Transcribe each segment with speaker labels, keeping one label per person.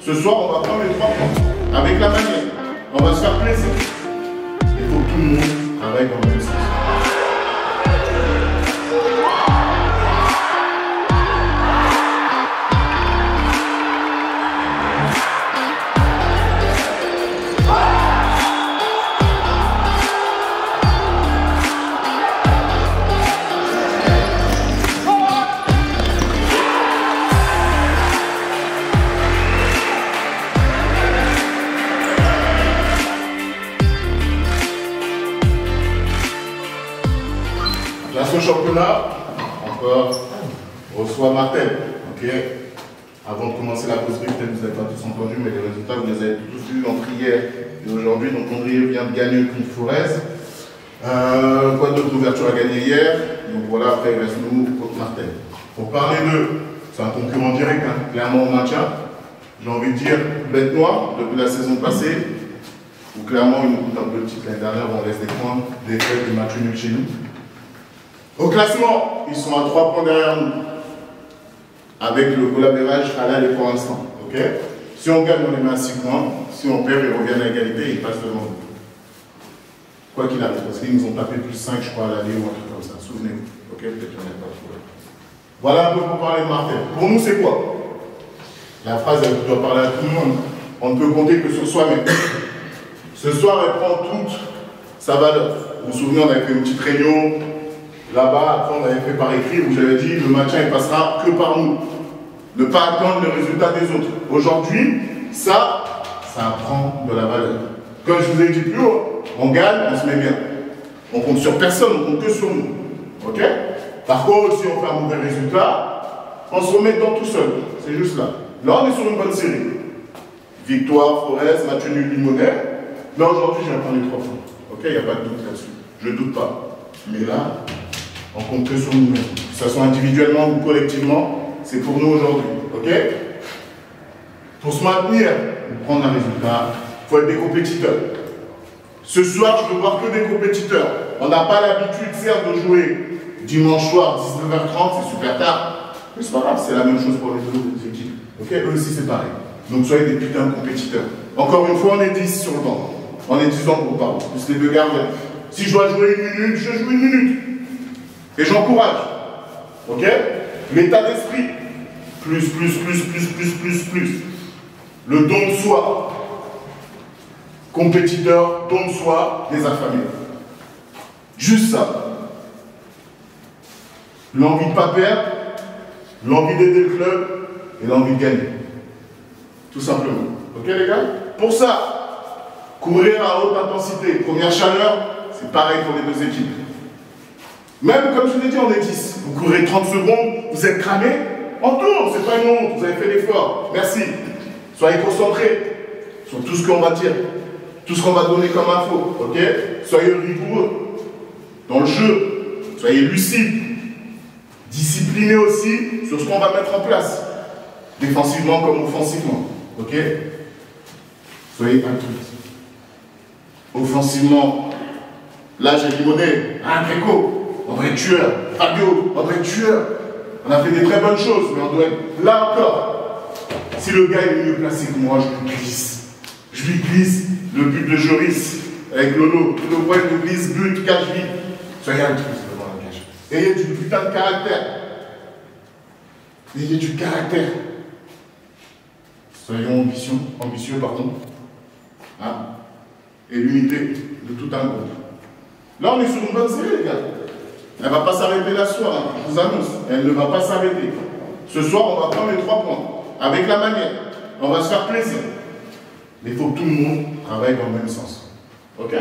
Speaker 1: Ce soir, on va prendre les 3 points. Avec la manière. On va se faire plaisir. Il faut que tout le monde travaille dans le même sens. Place au championnat, encore, reçoit Martel. Ok. Avant de commencer la pause, peut-être vous n'avez pas tous entendu, mais les résultats, vous les avez tous vus entre hier et aujourd'hui. Donc Andrieux vient de gagner contre Forez. Quoi d'autre d'ouverture à gagner hier. Donc voilà, après il reste nous contre Martel. Pour parler d'eux, c'est un concurrent direct, hein, clairement au maintien. J'ai envie de dire bête noire depuis la saison passée, où clairement ils nous coûtent un peu le titre l'année dernière, où on laisse des points, des fêtes, des matchs nuls chez nous. Au classement, ils sont à 3 points derrière nous. Avec le goal average à l'aller pour l'instant. Okay. Si on gagne, on les met à 6 points. Si on perd, ils reviennent à égalité et ils passent devant nous. Quoi qu'il arrive, parce qu'ils nous ont tapé plus 5, je crois, à l'aller ou un truc comme ça. Souvenez-vous. Ok, peut-être qu'il n'y en a pas trouvé. Voilà un peu pour parler de Martel. Pour nous, c'est quoi? La phrase, elle doit parler à tout le monde. On ne peut compter que sur soi-même. Ce soir, elle prend toute sa valeur. Vous vous souvenez, on avait fait une petite réunion. Là-bas, après, on avait fait par écrit où j'avais dit le maintien il passera que par nous. Ne pas attendre le résultat des autres. Aujourd'hui, ça prend de la valeur. Comme je vous ai dit plus haut, on gagne, on se met bien. On compte sur personne, on compte que sur nous. Ok? Par contre, si on fait un mauvais résultat, on se remet dedans tout seul. C'est juste là. Là, on est sur une bonne série. Victoire, Forez, match nul, Limonais. Mais aujourd'hui, je vais prendre les 3 points. Ok? Il n'y a pas de doute là-dessus. Je ne doute pas. Mais là, on compte que sur nous-mêmes. Que ce soit individuellement ou collectivement, c'est pour nous aujourd'hui. Ok? Pour se maintenir, pour prendre un résultat, il faut être des compétiteurs. Ce soir, je veux voir que des compétiteurs. On n'a pas l'habitude, certes, de jouer dimanche soir, 19h30, c'est super tard. Mais c'est pas grave, c'est la même chose pour les autres équipes. Ok? Eux aussi, c'est pareil. Donc, soyez des putains de compétiteurs. Encore une fois, on est 10 sur le banc. On est 10 ans pour parler, plus les 2 gardiens. Si je dois jouer 1 minute, je joue 1 minute. Et j'encourage. Ok? L'état d'esprit. Plus. Le don de soi. Compétiteur, don de soi, désaffamé. Juste ça. L'envie de ne pas perdre, l'envie d'aider le club et l'envie de gagner. Tout simplement. Ok les gars? Pour ça, courir à haute intensité, première chaleur, c'est pareil pour les 2 équipes. Même comme je vous l'ai dit, on est 10. Vous courez 30 secondes, vous êtes cramé, on tourne, c'est pas une honte, vous avez fait l'effort. Merci. Soyez concentrés sur tout ce qu'on va dire, tout ce qu'on va donner comme info. Ok? Soyez rigoureux dans le jeu, soyez lucides, disciplinés aussi sur ce qu'on va mettre en place, défensivement comme offensivement. Ok? Soyez intuitifs. Offensivement, là j'ai Limonais, un Gréco, on doit être tueur, Fabio, on doit être tueur. On a fait des très bonnes choses, mais on doit être là encore. Si le gars est mieux placé que moi, je lui glisse. Je lui glisse le but de Joris avec Lolo. Tout le point de glisse, but, cache-vie. Soyez altruistes devant la cage. Ayez du putain de caractère. Ayez du caractère. Soyons ambitieux, pardon. Hein? Et l'unité de tout un groupe. Là, on est sur une bonne série, les gars. Elle ne va pas s'arrêter là ce soir, hein. Je vous annonce. Elle ne va pas s'arrêter. Ce soir, on va prendre les 3 points. Avec la manière. On va se faire plaisir. Mais il faut que tout le monde travaille dans le même sens. Ok?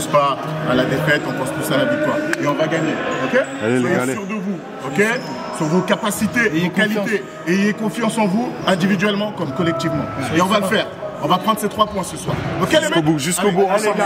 Speaker 1: pense pas à la défaite, on pense plus à la victoire. Et on va gagner, ok? Soyez sûrs de vous, ok? Sur vos capacités, vos qualités. Et ayez confiance en vous, individuellement comme collectivement. Et on va le faire. On va prendre ces 3 points ce soir. Ok les mecs?
Speaker 2: Jusqu'au bout, ensemble.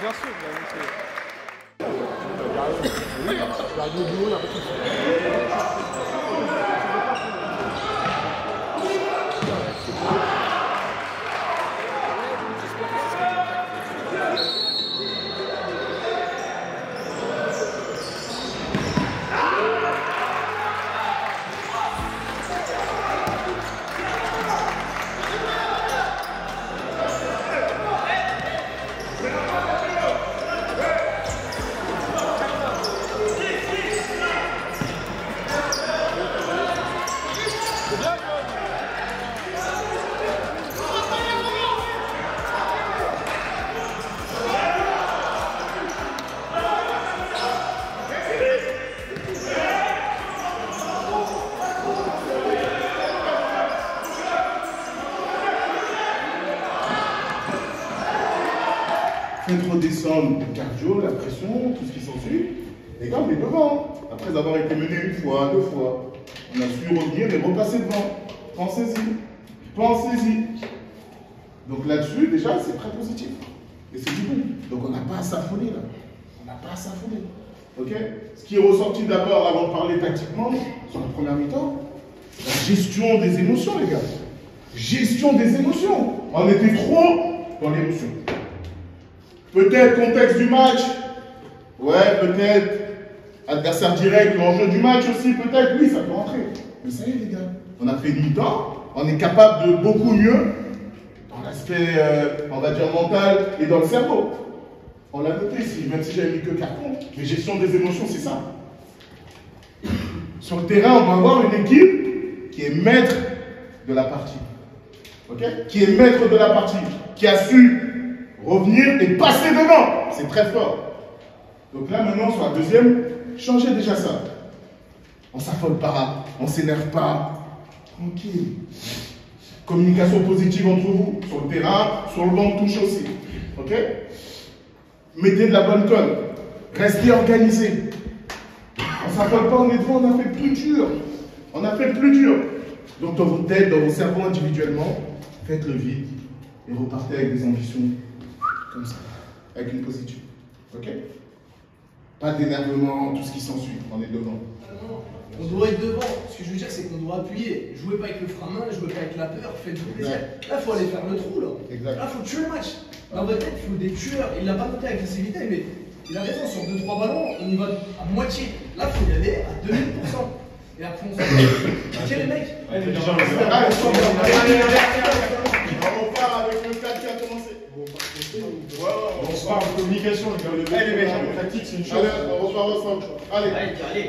Speaker 2: Bien sûr,
Speaker 1: Faites redescendre le cardio, la pression, tout ce qui s'ensuit. Les gars, on est devant. Après avoir été mené une fois, deux fois, on a su revenir et repasser devant. Pensez-y. Pensez-y. Donc là-dessus, déjà, c'est très positif. Et c'est du bon. Donc on n'a pas à s'affoler là. On n'a pas à s'affoler. Ok? Ce qui est ressorti d'abord, avant de parler tactiquement, sur la première mi-temps, la gestion des émotions, les gars. Gestion des émotions. On était trop dans l'émotion. Peut-être contexte du match, ouais, peut-être adversaire direct, l'enjeu du match aussi, peut-être, oui, ça peut rentrer. Mais ça y est, les gars, on a fait une mi-temps, on est capable de beaucoup mieux dans l'aspect, on va dire, mental et dans le cerveau. On l'a noté ici, même si j'avais mis que carton, mais gestion des émotions, c'est ça. Sur le terrain, on va avoir une équipe qui est maître de la partie. Ok? Qui est maître de la partie, qui a su revenir et passer devant. C'est très fort. Donc là, maintenant, sur la deuxième, changez déjà ça. On s'affole pas, on s'énerve pas. Tranquille. Communication positive entre vous, sur le terrain, sur le banc de touche aussi. Ok? Mettez de la bonne colle. Restez organisé. On s'affole pas, on est devant, on a fait plus dur. On a fait plus dur. Donc dans vos têtes, dans vos cerveaux individuellement, faites le vide et repartez avec des ambitions. Comme ça, avec une positive. Ok? Pas d'énervement, tout ce qui s'ensuit. On est devant.
Speaker 3: On doit être devant. Ce que je veux dire, c'est qu'on doit appuyer. Jouez pas avec le frein à main, jouez pas avec la peur, faites-vous plaisir. Là, il faut aller faire le trou. Là, il faut tuer le match. Dans votre tête, il faut des tueurs. Il l'a pas noté avec l'agressivité, mais il a raison. Sur 2-3 ballons, on y va à moitié. Là, il faut y aller à 2000%. Et après, on se dit, les mecs.
Speaker 1: On part avec le 4 qui a commencé.
Speaker 4: On se parle de communication, les gars. Les mecs, la pratique, c'est une chose.
Speaker 1: Allez, on repart ensemble. Allez.
Speaker 3: Allez.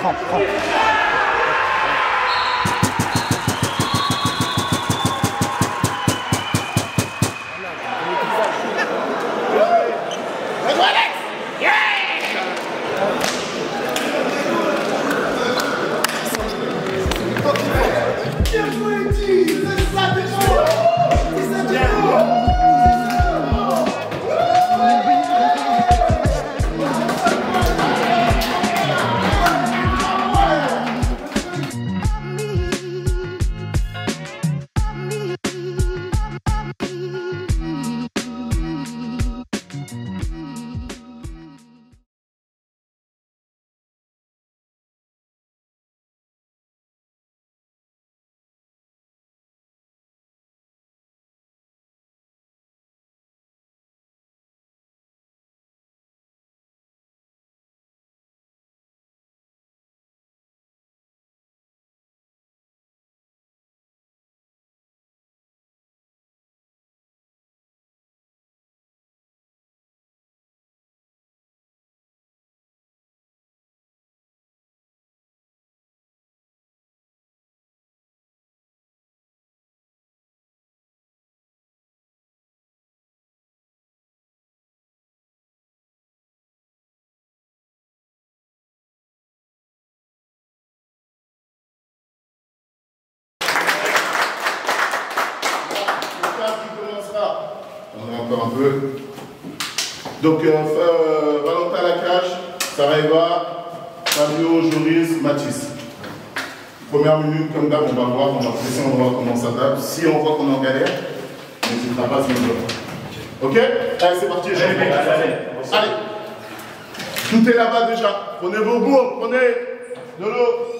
Speaker 2: prends.
Speaker 1: Encore un peu. Donc, Valentin Lacage, Saraiva, Fabio, Joris, Mathis. Première minute, comme d'hab, on va voir, on va presser, on va voir comment ça tape. Si on voit qu'on est en galère, on n'hésitera pas à se mettre. Ok? Allez, c'est parti. Allez. Tout est là-bas déjà. Prenez vos gourdes, prenez de l'eau.